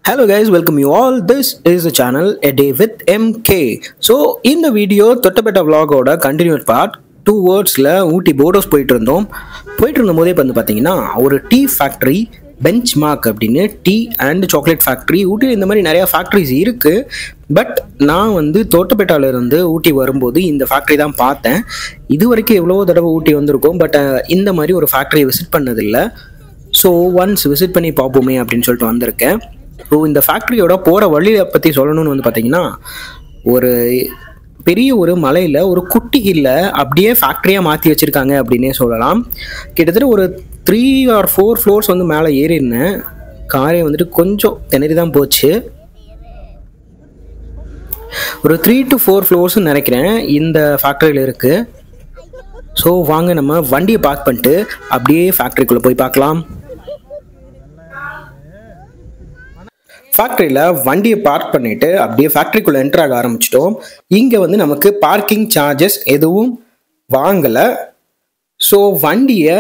Hello guys, welcome you all. This is the channel A Day with MK. So in the video தொட்டபெட்ட vlog ஓட continued part 2 wordsல ஊட்டி போர்டோஸ் போயிட்டு இருந்தபோதே வந்து பாத்தீங்கன்னா ஒரு tea factory benchmark அப்படின்னு tea and chocolate factory ஊட்டியில் இந்த மாதிரி நிறைய ஃபேக்டரிஸ் இருக்கு. பட் நான் வந்து தோட்டப்பேட்டால இருந்து ஊட்டி வரும்போது இந்த ஃபேக்டரி தான் பார்த்தேன். இது வரைக்கும் எவ்வளவோ தடவை ஊட்டி வந்திருக்கோம், பட் இந்த மாதிரி ஒரு ஃபேக்டரியை விசிட் பண்ணதில்லை. ஸோ ஒன்ஸ் விசிட் பண்ணி பார்ப்போமே அப்படின்னு சொல்லிட்டு வந்திருக்கேன். ஸோ இந்த ஃபேக்ட்ரியோட போகிற வழியை பற்றி சொல்லணும்னு வந்து பார்த்தீங்கன்னா, ஒரு பெரிய ஒரு மலையில் ஒரு குட்டி ஹில்லை அப்படியே ஃபேக்ட்ரியாக மாற்றி வச்சுருக்காங்க அப்படின்னே சொல்லலாம். கிட்டத்தட்ட ஒரு 3 or 4 ஃப்ளோர்ஸ் வந்து மேலே ஏறினேன். காரே வந்துட்டு கொஞ்சம் திணறி தான் போச்சு. ஒரு 3 to 4 ஃப்ளோர்ஸ்ன்னு நினைக்கிறேன் இந்த ஃபேக்ட்ரியில் இருக்குது. ஸோ வாங்க நம்ம வண்டியை பார்க் பண்ணிட்டு அப்படியே ஃபேக்ட்ரிக்குள்ளே போய் பார்க்கலாம். ஃபேக்ட்ரியில் வண்டியை பார்க் பண்ணிவிட்டு அப்படியே ஃபேக்ட்ரிக்குள்ளே என்ட்ரு ஆக ஆரம்பிச்சிட்டோம். இங்கே வந்து நமக்கு பார்க்கிங் சார்ஜஸ் எதுவும் வாங்கலை. ஸோ வண்டியை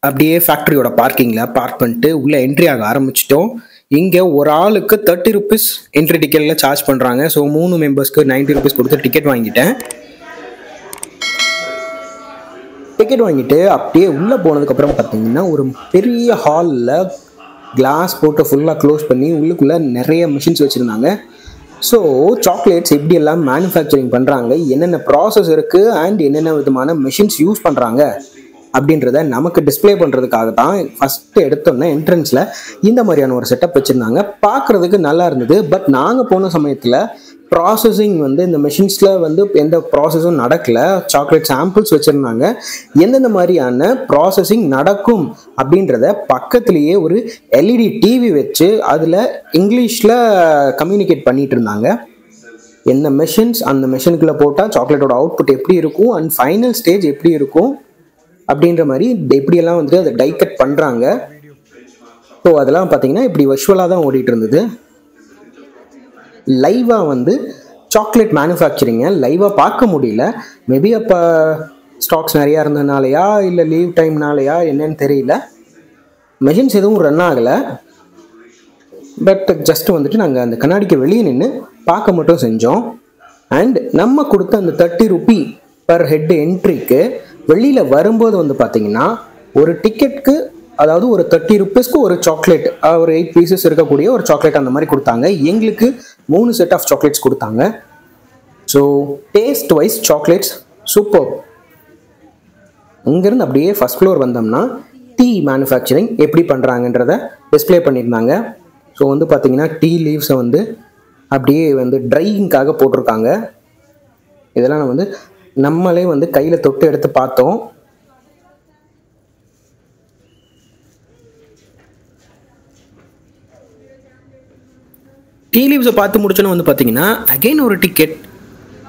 அப்படியே ஃபேக்ட்ரியோட பார்க்கிங்கில் பார்க் பண்ணிட்டு உள்ளே என்ட்ரி ஆக ஆரம்பிச்சிட்டோம். இங்கே ஒரு ஆளுக்கு 30 rupees என்ட்ரி டிக்கெட்டில் சார்ஜ் பண்ணுறாங்க. ஸோ 3 மெம்பர்ஸ்க்கு 90 rupees கொடுத்து டிக்கெட் வாங்கிட்டேன். டிக்கெட் வாங்கிட்டு அப்படியே உள்ளே போனதுக்கப்புறம் பார்த்தீங்கன்னா ஒரு பெரிய ஹாலில் கிளாஸ் போட்டு ஃபுல்லாக க்ளோஸ் பண்ணி உள்ளுக்குள்ளே நிறைய மிஷின்ஸ் வச்சுருந்தாங்க. ஸோ சாக்லேட்ஸ் எப்படியெல்லாம் மேனுஃபேக்சரிங் பண்ணுறாங்க, என்னென்ன ப்ராசஸ் இருக்குது அண்ட் என்னென்ன விதமான மிஷின்ஸ் யூஸ் பண்ணுறாங்க அப்படின்றத நமக்கு டிஸ்பிளே பண்ணுறதுக்காக தான் ஃபஸ்ட்டு எடுத்தோன்னே என்ட்ரன்ஸில் இந்த மாதிரியான ஒரு செட்டப் வச்சுருந்தாங்க. பார்க்குறதுக்கு நல்லா இருந்தது. பட் நாங்கள் போன சமயத்தில் ப்ராசஸிங் வந்து இந்த மிஷின்ஸில் வந்து எந்த ப்ராசஸும் நடக்கலை. சாக்லேட் சாம்பிள்ஸ் வச்சுருந்தாங்க. எந்தெந்த மாதிரியான ப்ராசஸிங் நடக்கும் அப்படின்றத பக்கத்துலேயே ஒரு எல்இடி டிவி வச்சு அதில் இங்கிலீஷில் கம்யூனிகேட் பண்ணிகிட்டு இருந்தாங்க. என்ன மெஷின்ஸ் அந்த மெஷினுக்குள்ளே போட்டால் சாக்லேட்டோட அவுட்புட் எப்படி இருக்கும் அண்ட் ஃபைனல் ஸ்டேஜ் எப்படி இருக்கும் அப்படின்ற மாதிரி எப்படியெல்லாம் வந்துட்டு அதை டை கட் பண்ணுறாங்க. ஸோ அதெல்லாம் பார்த்தீங்கன்னா இப்படி விஷுவலாக தான் ஓடிட்டு இருந்தது. லைவாக வந்து சாக்லேட் மேனுஃபேக்சரிங்கை லைவாக பார்க்க முடியல. மேபி அப்போ ஸ்டாக்ஸ் நிறையா இருந்ததுனாலையா இல்லை லீவ் டைம்னாலையா என்னன்னு தெரியல. மெஷின்ஸ் எதுவும் ரன் ஆகலை. பட் ஜஸ்ட் வந்துட்டு நாங்கள் அந்த கண்ணாடிக்கு வெளியே நின்று பார்க்க மட்டும் செஞ்சோம். அண்ட் நம்ம கொடுத்த அந்த 30 rupee பர் ஹெட் என்ட்ரிக்கு வெளியில் வரும்போது வந்து பார்த்தீங்கன்னா ஒரு டிக்கெட்டுக்கு, அதாவது ஒரு 30 rupeesக்கு ஒரு சாக்லேட், ஒரு 8 pieces இருக்கக்கூடிய ஒரு சாக்லேட் அந்த மாதிரி கொடுத்தாங்க. எங்களுக்கு 3 செட் ஆஃப் சாக்லேட்ஸ் கொடுத்தாங்க. So taste wise chocolates super. இங்கேருந்து அப்படியே ஃபஸ்ட் ஃப்ளோர் வந்தோம்னா டீ மேனுஃபேக்சரிங் எப்படி பண்ணுறாங்கன்றத டிஸ்பிளே பண்ணியிருந்தாங்க. ஸோ வந்து பார்த்தீங்கன்னா டீ லீவ்ஸை வந்து அப்படியே வந்து ட்ரையிங்காக போட்டிருக்காங்க. இதெல்லாம் நான் வந்து நம்மளே வந்து கையில் தொட்டு எடுத்து பார்த்தோம். டீ லீவ்ஸை பார்த்து முடிச்சோன்னு வந்து பார்த்தீங்கன்னா அகெயின் ஒரு ticket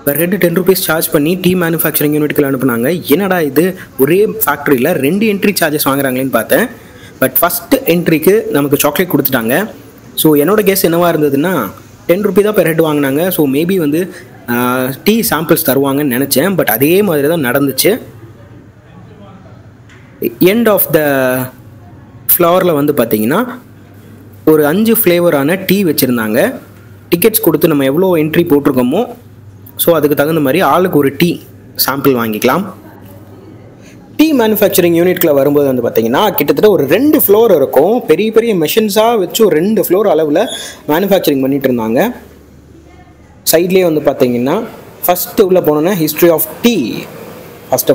per head 10 rupees charge பண்ணி டீ மேனுஃபேக்சரிங் யூனிட்டுக்கு அனுப்புனாங்க. என்னடா இது ஒரே ஃபேக்ட்ரியில் 2 என்ட்ரி சார்ஜஸ் வாங்குறாங்களேன்னு பார்த்தேன். பட் ஃபஸ்ட்டு என்ட்ரிக்கு நமக்கு சாக்லேட் கொடுத்துட்டாங்க. ஸோ என்னோட கெஸ் என்னவாக இருந்ததுன்னா 10 rupee தான் பெர் ஹெட் வாங்கினாங்க. ஸோ மேபி வந்து டீ சாம்பிள்ஸ் தருவாங்கன்னு நினச்சேன். பட் அதே மாதிரி தான் நடந்துச்சு. எண்ட் ஆஃப் த ஃப்ளவரில் வந்து பார்த்தீங்கன்னா ஒரு 5 ஃப்ளேவரான டீ வச்சுருந்தாங்க. டிக்கெட்ஸ் கொடுத்து நம்ம எவ்வளோ என்ட்ரி போட்டிருக்கோமோ ஸோ அதுக்கு தகுந்த மாதிரி ஆளுக்கு ஒரு டீ சாம்பிள் வாங்கிக்கலாம். டீ மேனுஃபேக்சரிங் யூனிட்டில் வரும்போது வந்து பார்த்தீங்கன்னா கிட்டத்தட்ட ஒரு 2 ஃப்ளோர் இருக்கும். பெரிய பெரிய மெஷின்ஸாக வச்சு ஒரு 2 ஃப்ளோர் அளவில் மேனுஃபேக்சரிங் பண்ணிகிட்டு இருந்தாங்க. சைட்லேயே வந்து பார்த்தீங்கன்னா ஃபஸ்ட்டு உள்ளே போனோன்னா ஹிஸ்ட்ரி ஆஃப் டீ,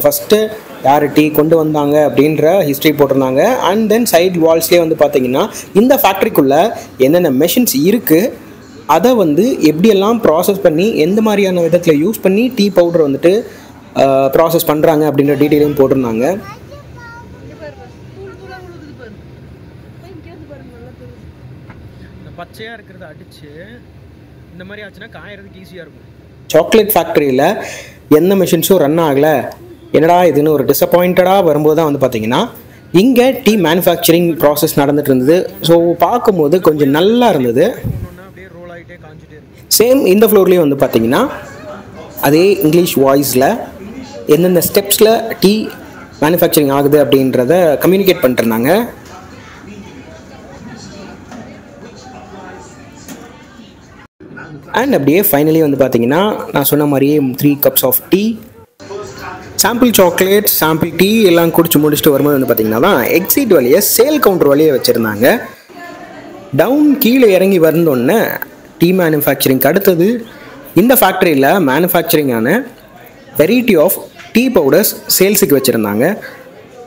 ஃபஸ்ட்டு யார் டீ கொண்டு வந்தாங்க அப்படின்ற ஹிஸ்ட்ரி போட்டிருந்தாங்க. அண்ட் தென் சைட் வால்ஸ்லேயே வந்து பார்த்தீங்கன்னா இந்த ஃபேக்ட்ரிக்குள்ளே என்னென்ன மெஷின்ஸ் இருக்குது, அதை வந்து எப்படியெல்லாம் ப்ராசஸ் பண்ணி எந்த மாதிரியான விதத்தில் யூஸ் பண்ணி டீ பவுடர் வந்துட்டு ப்ராசஸ் பண்ணுறாங்க அப்படின்ற டீட்டெயிலும் போட்டிருந்தாங்க. பச்சையாக இருக்கிறத அடித்து இந்த மாதிரி ஆச்சுன்னா காயறதுக்கு ஈஸியாக இருக்கும். சாக்லேட் ஃபேக்ட்ரியில் எந்த மிஷின்ஸும் ரன் ஆகலை. என்னடா இதுன்னு ஒரு டிசப்பாயிண்டடாக வரும்போது தான் வந்து பார்த்தீங்கன்னா இங்கே டீ மேனுஃபேக்சரிங் ப்ராசஸ் நடந்துட்டு இருந்தது. ஸோ பார்க்கும்போது கொஞ்சம் நல்லா இருந்தது. சேம் இந்த ஃப்ளோர்லேயும் வந்து பார்த்தீங்கன்னா அதே இங்கிலீஷ் வாய்ஸில் எந்தெந்த ஸ்டெப்ஸில் டீ மேனுஃபேக்சரிங் ஆகுது அப்படின்றத கம்யூனிகேட் பண்ணிட்டு இருந்தாங்க. அண்ட் அப்படியே ஃபைனலி வந்து பார்த்தீங்கன்னா நான் சொன்ன மாதிரியே 3 cups of tea, sample chocolate, sample tea எல்லாம் குடிச்சு முடிச்சுட்டு வரும்போது வந்து பார்த்தீங்கன்னா தான் எக்ஸிட் வழியை சேல் கவுண்டர் வழியை வச்சுருந்தாங்க. டவுன் கீழே இறங்கி வந்தோடனே டீ மேனுஃபேக்சரிங்க்கு அடுத்தது இந்த ஃபேக்ட்ரியில் மேனுஃபேக்சரிங்கான வெரைட்டி ஆஃப் டீ பவுடர்ஸ் சேல்ஸுக்கு வச்சுருந்தாங்க.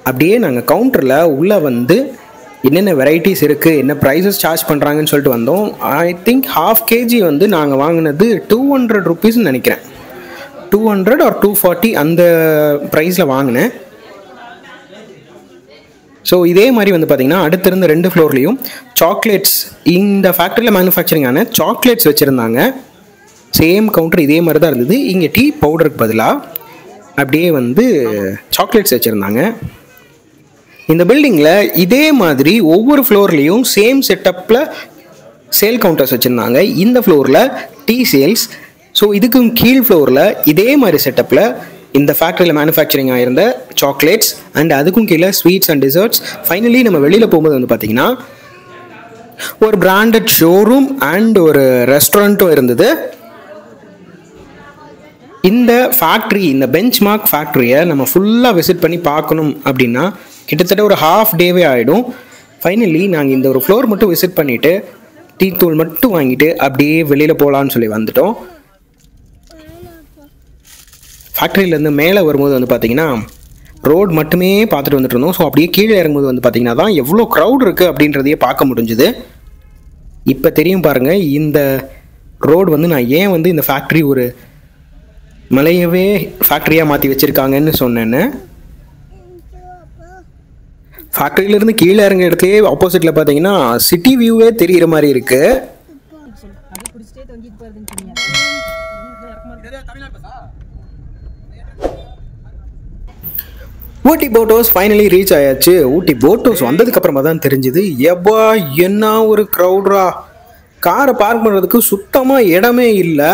அப்படியே நாங்கள் கவுண்டரில் உள்ளே வந்து என்னென்ன வெரைட்டிஸ் இருக்குது, என்ன ப்ரைஸஸ் சார்ஜ் பண்ணுறாங்கன்னு சொல்லிட்டு வந்தோம். ஐ திங்க் 1/2 kg வந்து நாங்கள் வாங்கினது 200 rupeesன்னு நினைக்கிறேன். 200 or 240 அந்த ப்ரைஸில் வாங்கினேன். ஸோ இதே மாதிரி வந்து பார்த்திங்கன்னா அடுத்திருந்த 2 ஃப்ளோர்லேயும் சாக்லேட்ஸ், இந்த ஃபேக்ட்ரியில் மேனுஃபேக்சரிங்கான சாக்லேட்ஸ் வச்சுருந்தாங்க. சேம் கவுண்டர் இதே மாதிரி தான் இருந்தது. இங்கே டீ பவுடருக்கு பதிலாக அப்படியே வந்து சாக்லேட்ஸ் வச்சுருந்தாங்க. இந்த பில்டிங்கில் இதே மாதிரி ஒவ்வொரு ஃப்ளோர்லேயும் சேம் செட்டப்பில் சேல் கவுண்டர்ஸ் வச்சுருந்தாங்க. இந்த ஃப்ளோரில் டீ சேல்ஸ், ஸோ இதுக்கும் கீழ் ஃப்ளோரில் இதே மாதிரி செட்டப்பில் இந்த ஃபேக்ட்ரியில் மேனுஃபேக்சரிங் ஆகிருந்த சாக்லேட்ஸ் அண்ட் அதுக்கும் கீழே ஸ்வீட்ஸ் அண்ட் டிசர்ட்ஸ். ஃபைனலி நம்ம வெளியில் போகும்போது வந்து பார்த்திங்கன்னா ஒரு பிராண்டட் ஷோரூம் அண்ட் ஒரு ரெஸ்டாரண்ட்டும் இருந்தது. இந்த ஃபேக்ட்ரி, இந்த பெஞ்ச்மார்க் ஃபேக்ட்ரியை நம்ம ஃபுல்லாக விசிட் பண்ணி பார்க்கணும் அப்படின்னா கிட்டத்தட்ட ஒரு 1/2 டேவே ஆகிடும். ஃபைனலி நாங்கள் இந்த ஒரு ஃப்ளோர் மட்டும் விசிட் பண்ணிவிட்டு டீ தூள் மட்டும் வாங்கிட்டு அப்படியே வெளியில் போகலான்னு சொல்லி வந்துட்டோம். ஃபேக்ட்ரியிலேருந்து மேலே வரும்போது வந்து பார்த்திங்கன்னா ரோடு மட்டுமே பார்த்துட்டு வந்துட்டு இருந்தோம். ஸோ அப்படியே கீழே இறங்கும்போது வந்து பார்த்திங்கன்னா தான் எவ்வளோ க்ரௌட் இருக்குது அப்படின்றதையே பார்க்க முடிஞ்சுது. இப்போ தெரியும் பாருங்கள், இந்த ரோடு வந்து நான் ஏன் வந்து இந்த ஃபேக்ட்ரி ஒரு மலையவே ஃபேக்ட்ரியாக மாற்றி வச்சுருக்காங்கன்னு சொன்னேன்னு. ஃபேக்ட்ரியிலேருந்து கீழே இறங்க இடத்துலேயே ஆப்போசிட்டில் பார்த்தீங்கன்னா சிட்டி வியூவே தெரிகிற மாதிரி இருக்குது. ஊட்டி போட் ஹவுஸ் ஃபைனலி ரீச் ஆயாச்சு. ஊட்டி போட் ஹவுஸ் வந்ததுக்கப்புறமா தான் தெரிஞ்சுது, எவ்வா என்ன ஒரு க்ரௌட்ரா. காரை பார்க் பண்ணுறதுக்கு சுத்தமாக இடமே இல்லை.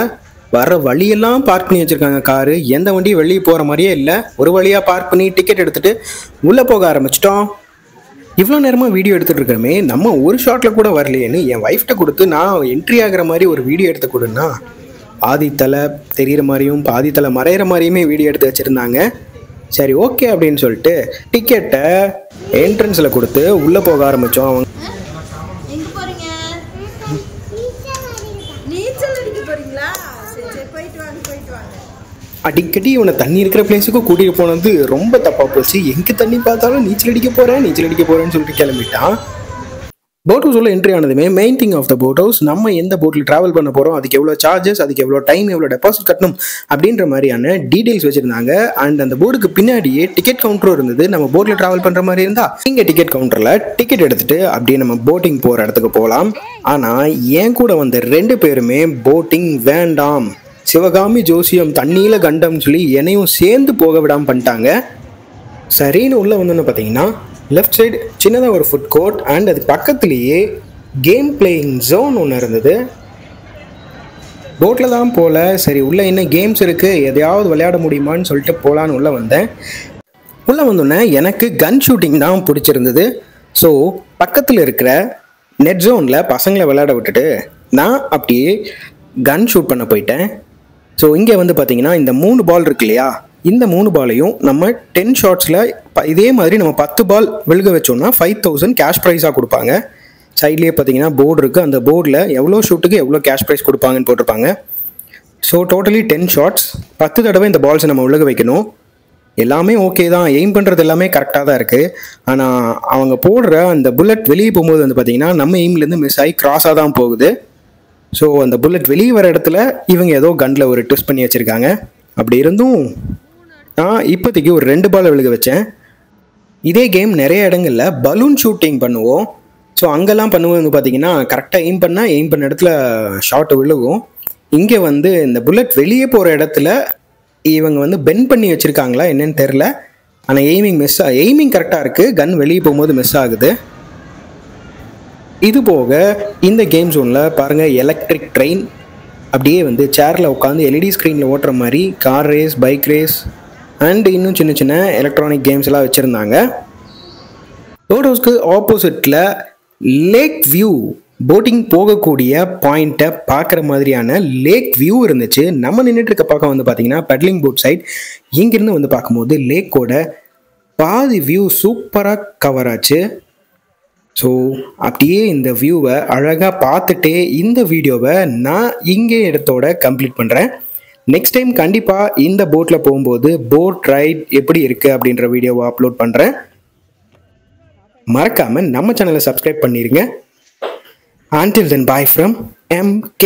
வர வழியெல்லாம் பார்க் பண்ணி வச்சுருக்காங்க காரு. எந்த வண்டியும் வெளியே போகிற மாதிரியே இல்லை. ஒரு வழியாக பார்க் பண்ணி டிக்கெட் எடுத்துகிட்டு உள்ளே போக ஆரம்பிச்சிட்டோம். இவ்வளோ நேரமாக வீடியோ எடுத்துகிட்டு இருக்கிறோமே, நம்ம ஒரு ஷாட்டில் கூட வரலையேன்னு என் ஒய்ஃப்ட்ட கொடுத்து நான் என்ட்ரி ஆகிற மாதிரி ஒரு வீடியோ எடுத்து கொடுன்னா ஆதித்தலை தெரிகிற மாதிரியும் பாதித்தலை மறையிற மாதிரியுமே வீடியோ எடுத்து வச்சுருந்தாங்க. சரி ஓகே அப்படின்னு சொல்லிட்டு டிக்கெட்டை என்ட்ரன்ஸில் கொடுத்து உள்ளே போக ஆரம்பித்தோம். அவங்க அடிக்கடி இவனை தண்ணி இருக்கிற பிளேஸுக்கு கூட்டிகிட்டு போனது ரொம்ப தப்பாக போச்சு. எங்கே தண்ணி பார்த்தாலும் நீச்சல் அடிக்க போகிறேன்னு சொல்லிட்டு கிளம்பிட்டான். போட் ஹவுஸ் உள்ள என்ட்ரி ஆனதுமே main thing of the boat house, நம்ம எந்த போட்டில் ட்ராவல் பண்ண போகிறோம், அதுக்கு எவ்வளோ சார்ஜஸ், அதுக்கு எவ்வளோ டைம், எவ்வளோ டெபாசிட் கட்டணும் அப்படின்ற மாதிரியான டீட்டெயில்ஸ் வச்சுருந்தாங்க. அண்ட் அந்த போர்டுக்கு பின்னாடியே டிக்கெட் கவுண்டரும் இருந்தது. நம்ம போட்டில் ட்ராவல் பண்ணுற மாதிரி இருந்தால் இங்கே டிக்கெட் கவுண்டரில் டிக்கெட் எடுத்துகிட்டு அப்படியே நம்ம போட்டிங் போகிற இடத்துக்கு போகலாம். ஆனால் என் கூட வந்த 2 பேருமே போட்டிங் வேண்டாம், சிவகாமி ஜோசியம் தண்ணியில் கண்டம் சொல்லி என்னையும் சேர்ந்து போக விடாமல் பண்ணிட்டாங்க. சரின்னு உள்ளே வந்தோன்னு பார்த்தீங்கன்னா லெஃப்ட் சைடு சின்னதாக ஒரு ஃபுட் கோர்ட் அண்ட் அது பக்கத்துலேயே கேம் பிளேயிங் ஜோன் ஒன்று இருந்தது. போட்டில் தான் போகல, சரி உள்ளே என்ன கேம்ஸ் இருக்குது, எதையாவது விளையாட முடியுமான்னு சொல்லிட்டு போகலான்னு உள்ளே வந்தேன். உள்ளே வந்தோடனே எனக்கு கன் ஷூட்டிங் தான் பிடிச்சிருந்தது. ஸோ பக்கத்தில் இருக்கிற நெட் ஜோனில் பசங்களை விளையாட விட்டுட்டு நான் அப்படியே கன் ஷூட் பண்ண போயிட்டேன். ஸோ இங்கே வந்து பார்த்தீங்கன்னா இந்த 3 பால் இருக்கு இல்லையா, இந்த 3 பாலையும் நம்ம 10 ஷாட்ஸில் இதே மாதிரி நம்ம 10 பால் விழுக வச்சோம்னா 5000 கேஷ் ப்ரைஸாக கொடுப்பாங்க. சைட்லேயே பார்த்தீங்கன்னா போர்டு இருக்குது. அந்த போர்டில் எவ்வளோ ஷூட்டுக்கு எவ்வளோ கேஷ் ப்ரைஸ் கொடுப்பாங்கன்னு போட்டிருப்பாங்க. ஸோ டோட்டலி 10 ஷாட்ஸ், 10 தடவை இந்த பால்ஸை நம்ம விழுக வைக்கணும். எல்லாமே ஓகே தான், எய்ம் பண்ணுறது எல்லாமே கரெக்டாக தான் இருக்குது. ஆனால் அவங்க போடுற அந்த புல்லட் வெளியே போகும்போது வந்து பார்த்திங்கன்னா நம்ம எய்ம்லேருந்து மிஸ் ஆகி கிராஸாக தான் போகுது. ஸோ அந்த புல்லட் வெளியே வர இடத்துல இவங்க ஏதோ கன்னில் ஒரு ட்விஸ்ட் பண்ணி வச்சுருக்காங்க. அப்படி இருந்தும் நான் இப்போதைக்கு ஒரு 2 பால் விழுக வச்சேன். இதே கேம் நிறைய இடங்களில் பலூன் ஷூட்டிங் பண்ணுவோம். ஸோ அங்கெல்லாம் பண்ணும்போது வந்து பார்த்திங்கன்னா கரெக்டாக எய்ம் பண்ண இடத்துல ஷாட் விழுகும். இங்கே வந்து இந்த புல்லட் வெளியே போகிற இடத்துல இவங்க வந்து பெண்ட் பண்ணி வச்சுருக்காங்களா என்னன்னு தெரில. ஆனால் எய்மிங் கரெக்டாக இருக்குது, கன் வெளியே போகும்போது மிஸ் ஆகுது. இது போக இந்த கேம் ஜோனில் பாருங்கள் எலக்ட்ரிக் ட்ரெயின், அப்படியே வந்து சேரில் உட்காந்து எல்இடி ஸ்க்ரீனில் ஓட்டுற மாதிரி car race, bike race and இன்னும் சின்ன சின்ன எலக்ட்ரானிக் கேம்ஸ் எல்லாம் வச்சுருந்தாங்க. போட் ஹவுஸ்க்கு ஆப்போசிட்டில் லேக் வியூ போட்டிங் போகக்கூடிய பாயிண்ட்டை பார்க்குற மாதிரியான லேக் வியூ இருந்துச்சு. நம்ம நின்றுட்டு இருக்க பக்கம் வந்து பார்த்தீங்கன்னா பெட்லிங் போட் சைட். இங்கேருந்து வந்து பார்க்கும்போது லேக்கோட பாதி வியூ சூப்பராக கவர் ஆச்சு. ஸோ அப்படியே இந்த வியூவை அழகாக பார்த்துட்டே இந்த வீடியோவை நான் இங்கே இடத்தோட கம்ப்ளீட் பண்ணுறேன். நெக்ஸ்ட் டைம் கண்டிப்பாக இந்த போட்டில் போகும்போது போட் ரைட் எப்படி இருக்குது அப்படின்ற வீடியோவை அப்லோட் பண்ணுறேன். மறக்காமல் நம்ம சேனலை சப்ஸ்கிரைப் பண்ணிடுங்க. Until then, bye from MK.